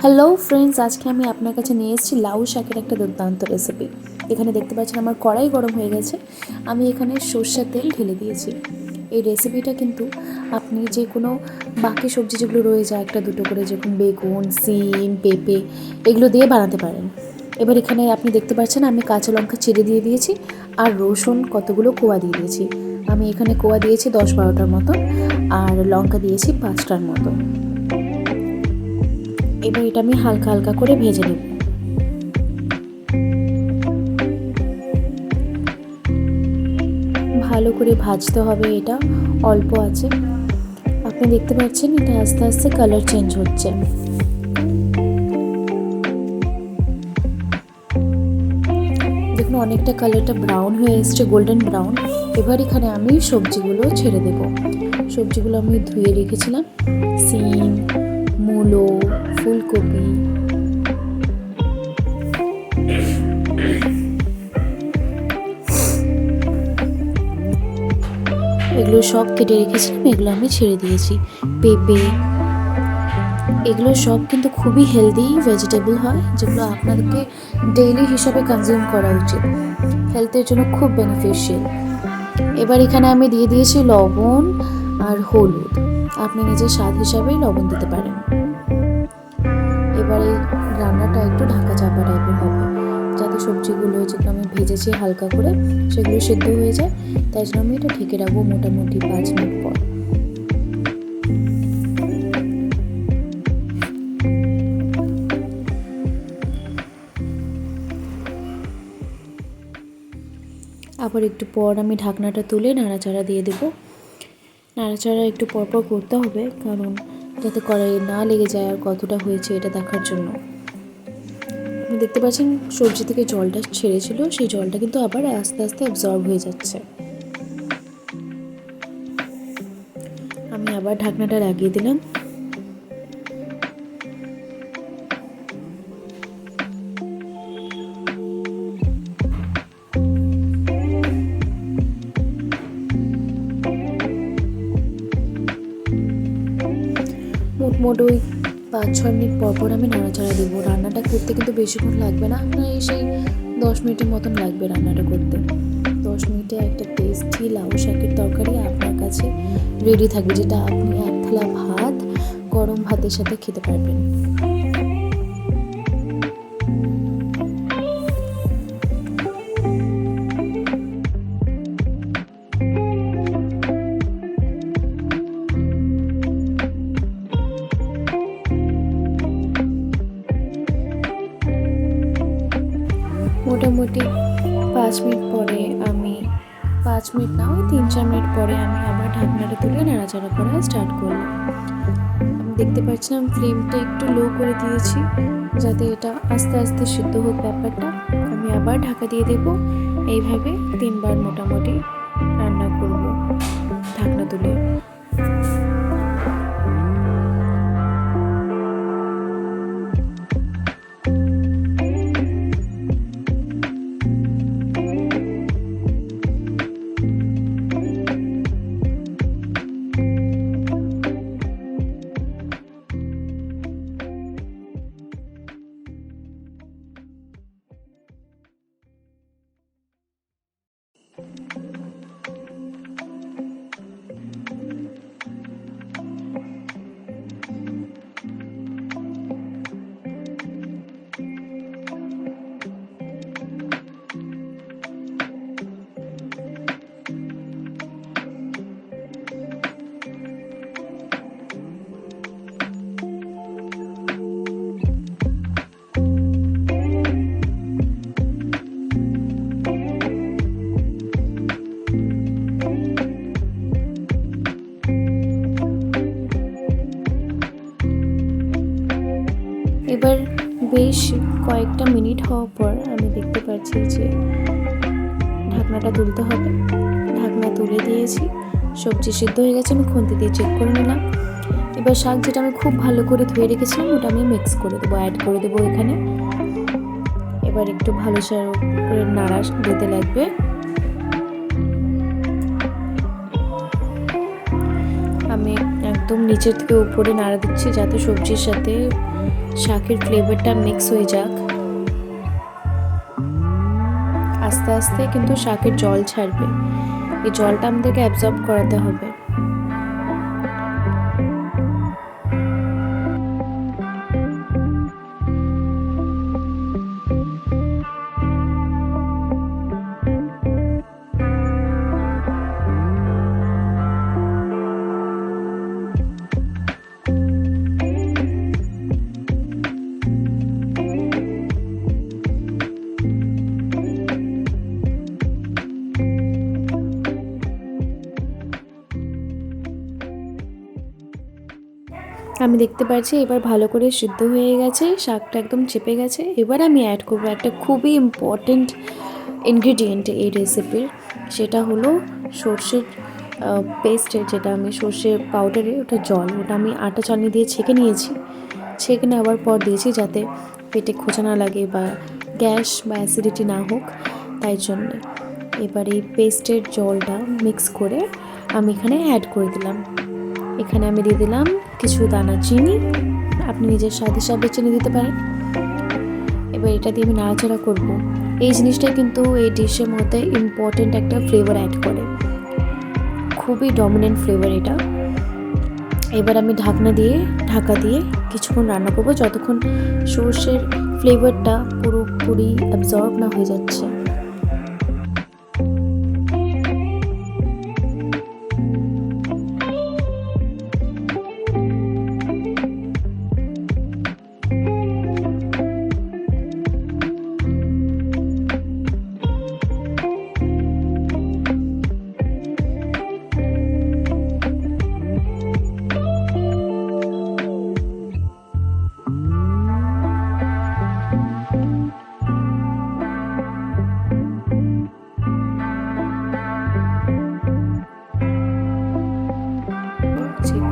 Hello friends, আজকে আমি আপনার কাছে নিয়ে এসেছি লাউ শাকের একটা দুর্দান্ত রেসিপি। এখানে দেখতে পাচ্ছেন আমার কড়াই গরম হয়ে গেছে। আমি এখানে সর্ষের তেল ঢেলে দিয়েছি। এই রেসিপিটা কিন্তু আপনি যে কোনো বাকি সবজি যেগুলো রয়ে যায় একটা দুটো করে, যেরকম বেগুন, সিম, পেঁপে, এগুলো দিয়ে বানাতে পারেন। এবার এখানে আপনি দেখতে পাচ্ছেন আমি কাঁচা লঙ্কা চিড়ে দিয়ে দিয়েছি, আর রসুন কতগুলো কোয়া দিয়ে দিয়েছি। আমি এখানে কোয়া দিয়েছি 10-12টার মতো, আর লঙ্কা দিয়েছি 5টার মতো। এবার এটা আমি হালকা হালকা করে ভেজে নেব। ভালো করে ভাজতে হবে, এটা অল্প আছে। আপনি দেখতে পাচ্ছেন এটা আস্তে আস্তে কালার চেঞ্জ হচ্ছে। দেখুন অনেকটা কালারটা ব্রাউন হয়ে এসছে, গোল্ডেন ব্রাউন। এবার এখানে আমি সবজিগুলো ছেড়ে দেব। সবজিগুলো আমি ধুয়ে রেখেছিলাম, সিম, মূলো, ফুলকপি, এগুলো সব কেটে রেখেছিলাম, এগুলো আমি ছেড়ে দিয়েছি। পেঁপে, এগুলো সব কিন্তু খুবই হেলদি ভেজিটেবল হয়, যেগুলো আপনাদেরকে ডেইলি হিসাবে কনজিউম করা উচিত, হেলথের জন্য খুব বেনিফিশিয়াল। এবার এখানে আমি দিয়ে দিয়েছি লবণ আর হলুদ। আপনি নিজের স্বাদ হিসাবেই লবণ দিতে পারেন। এবার এই রান্নাটা একটু ঢাকা চাপা টাইপের হবে, যাতে সবজিগুলো যেগুলো আমি ভেজেছি হালকা করে সেগুলো সেদ্ধ হয়ে যায়। তাই জন্য আমি এটা ঢেকে রাখবো মোটামুটি 5 মিনিট পর। আবার একটু পর আমি ঢাকনাটা তুলে নাড়াচাড়া দিয়ে দেবো। নাড়াচাড়া একটু পরপর করতে হবে, কারণ যাতে কড়াইয়ে না লেগে যায়, আর কতটা হয়েছে এটা দেখার জন্য। আপনি দেখতে পাচ্ছেন সবজি থেকে জলটা ছেড়েছিল, সেই জলটা কিন্তু আবার আস্তে আস্তে অ্যাবজর্ব হয়ে যাচ্ছে। আমি আবার ঢাকনাটা লাগিয়ে দিলাম। মোট ওই 5-6 মিনিট পরপর আমি নাড়াচাড়া দেবো। রান্নাটা করতে কিন্তু বেশিক্ষণ লাগবে না, আপনার এই সেই 10 মিনিটের মতন লাগবে রান্নাটা করতে। 10 মিনিটে একটা টেস্টি লাউ শাকের তরকারি আপনার কাছে রেডি থাকবে, যেটা আপনি এক থালা ভাত, গরম ভাতের সাথে খেতে পারবেন। মোটামুটি 5 মিনিট পরে আমি 5 মিনিট না, ওই 3-4 মিনিট পরে আমি আবার ঢাকনাটা তুলে নাড়াচাড়া করা স্টার্ট করলাম। আমি দেখতে পাচ্ছিলাম ফ্লেমটা একটু লো করে দিয়েছি, যাতে এটা আস্তে আস্তে সিদ্ধ হোক ব্যাপারটা। আমি আবার ঢাকা দিয়ে দেবো। এইভাবে 3বার মোটামুটি রান্না করব ঢাকনা তুলে। এবার বেশ কয়েকটা মিনিট হওয়ার পর আমি দেখতে পাচ্ছি যে ঢাকনাটা তুলতে হবে। ঢাকনা তুলে দিয়েছি, সবজি সিদ্ধ হয়ে গেছে। আমি খুন্তি দিয়ে চেক করে নিলাম। এবার শাক যেটা আমি খুব ভালো করে ধুয়ে রেখেছিলাম, ওটা আমি মিক্স করে দেবো, অ্যাড করে দেবো এখানে। এবার একটু ভালো করে নাড়া দিতে লাগবে। আমি একদম নিচের থেকে উপরে নাড়া দিচ্ছি যাতে সবজির সাথে শাকের ফ্লেভারটা মিক্স হয়ে যাক। আস্তে আস্তে কিন্তু শাকের জল ছাড়বে, এই জলটা আমাদেরকে অ্যাবজর্ব করাতে হবে। আমি দেখতে পাচ্ছি এবার ভালো করে সিদ্ধ হয়ে গেছে, শাকটা একদম চেপে গেছে। এবার আমি অ্যাড করবো একটা খুবই ইম্পর্টেন্ট ইনগ্রিডিয়েন্ট এই রেসিপির, সেটা হলো সর্ষের পেস্টের, যেটা আমি সর্ষের পাউডারে ওটা জল, ওটা আমি আটা চালনি দিয়ে ছেঁকে নিয়েছি। ছেঁকে নেওয়ার পর দিয়েছি যাতে পেটে খোঁচা না লাগে বা গ্যাস বা অ্যাসিডিটি না হোক, তাই জন্য। এবার এই পেস্টের জলটা মিক্স করে আমি এখানে অ্যাড করে দিলাম। এখানে আমি দিয়ে দিলাম কিছু দানা চিনি, আপনি নিজের স্বাদ হিসাবে চিনি দিতে পারেন। এবার এটা দিয়ে আমি নাড়াচাড়া করবো। এই জিনিসটা কিন্তু এই ডিশের মধ্যে ইম্পর্টেন্ট একটা ফ্লেভার অ্যাড করে, খুবই ডমিনেন্ট ফ্লেভার এটা। এবার আমি ঢাকা দিয়ে কিছুক্ষণ রান্না করবো, যতক্ষণ সর্ষের ফ্লেভারটা পুরোপুরি অ্যাবজর্ব না হয়ে যাচ্ছে।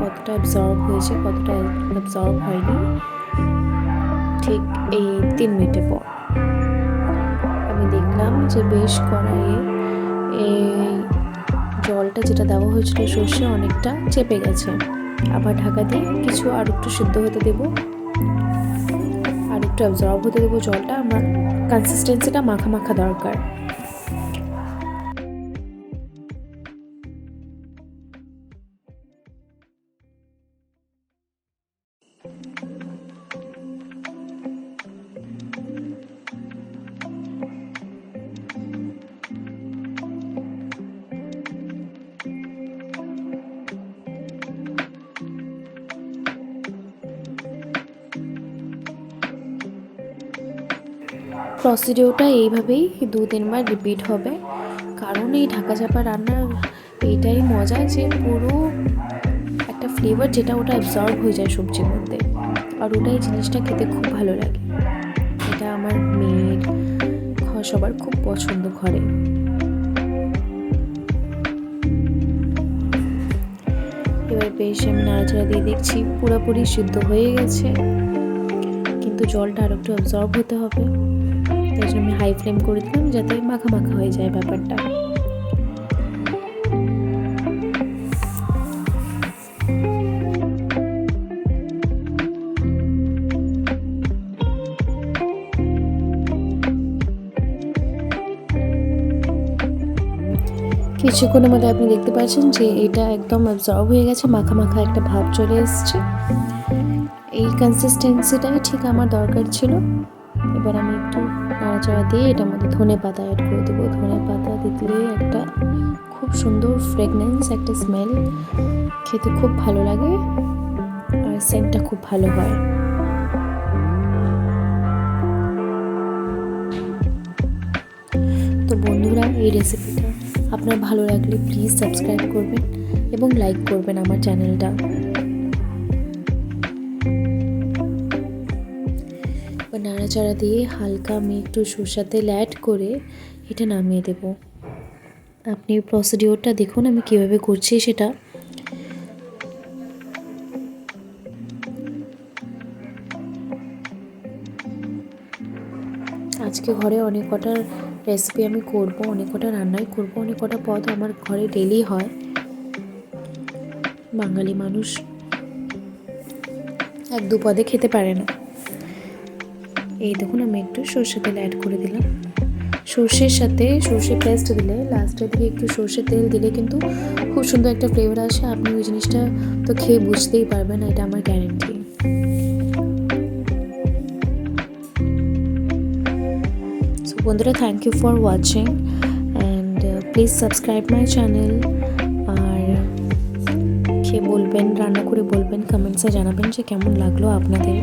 কতটা অ্যাবজর্ব হয়েছে, কতটা অ্যাবজর্ব হয়নি। ঠিক এই 3 মিনিটের পর আমি দেখলাম যে বেশ কড়াইয়ে এই জলটা যেটা দেওয়া হয়েছিল সর্ষে অনেকটা চেপে গেছে। আবার ঢাকা দিয়ে কিছু আর একটু সিদ্ধ হতে দেবো, আর একটু অ্যাবজর্ব হতে দেবো জলটা। আমার কনসিস্টেন্সিটা মাখা মাখা দরকার। প্রসিডিওরটা এইভাবেই 2-3 বার রিপিট হবে, কারণ এই ঢাকা চাপা রান্নার এইটাই মজা যে পুরো একটা ফ্লেভার যেটা ওটা অ্যাবজর্ব হয়ে যায় সবজির মধ্যে, আর ওটাই জিনিসটা খেতে খুব ভালো লাগে। এটা আমার মেয়ের সবার খুব পছন্দ ঘরে। এবার বেশ আমি নাড়াচাড়া দিয়ে দেখছি পুরোপুরি সিদ্ধ হয়ে গেছে, কিন্তু জলটা আর একটু অ্যাবজর্ব হতে হবে। তাই জন্য আমি হাই ফ্লেম করে দিলাম যাতে মাখা মাখা হয়ে যায় ব্যাপারটা। কিছুক্ষণের মধ্যে আপনি দেখতে পাচ্ছেন যে এটা একদম অ্যাবজর্ব হয়ে গেছে, মাখা মাখা একটা ভাব চলে এসছে। এই কনসিস্টেন্সিটাই ঠিক আমার দরকার ছিল। এবার আমি একটু নাড়াচাড়া দিয়ে এটার মধ্যে ধনে পাতা অ্যাড করে দেবো। ধনে পাতা দিলে একটা খুব সুন্দর ফ্রেগনেন্স, একটা স্মেল, খেতে খুব ভালো লাগে আর সেন্টটা খুব ভালো হয়। তো বন্ধুরা, এই রেসিপিটা আপনার ভালো লাগলে প্লিজ সাবস্ক্রাইব করবেন এবং লাইক করবেন আমার চ্যানেলটা। নাড়াচাড়া দিয়ে হালকা আমি একটু সরষের তেল অ্যাড করে এটা নামিয়ে দেব। আপনি প্রসিডিওরটা দেখুন আমি কিভাবে করছি সেটা। আজকে ঘরে অনেক কটা রেসিপি আমি করব, অনেক কটা রান্নাই করব, অনেক কটা পদ আমার ঘরে ডেলি হয়। বাঙালি মানুষ এক দু পদে খেতে পারে না। এই দেখুন আমি একটু সর্ষে তেল অ্যাড করে দিলাম। সর্ষের সাথে সর্ষে পেস্ট দিলে লাস্টের দিকে একটু সর্ষের তেল দিলে কিন্তু খুব সুন্দর একটা ফ্লেভার আসে। আপনি ওই জিনিসটা তো খেয়ে বুঝতেই পারবেন, এটা আমার গ্যারেন্টি। সো বন্ধুরা, thank you for watching and please subscribe my channel. আর খেয়ে বলবেন, রান্না করে বলবেন, কমেন্টসে জানাবেন যে কেমন লাগলো আপনাদের।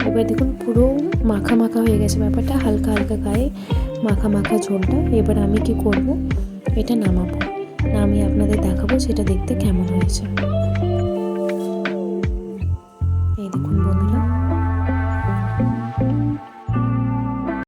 এবার দেখুন পুরো মাখা মাখা হয়ে গেছে ব্যাপারটা, হালকা হালকা গায়ে মাখা মাখা ঝোলটা। এবার আমি কি করব, এটা নামাবো, নামিয়ে আপনাদের দেখাবো সেটা দেখতে কেমন হয়েছে।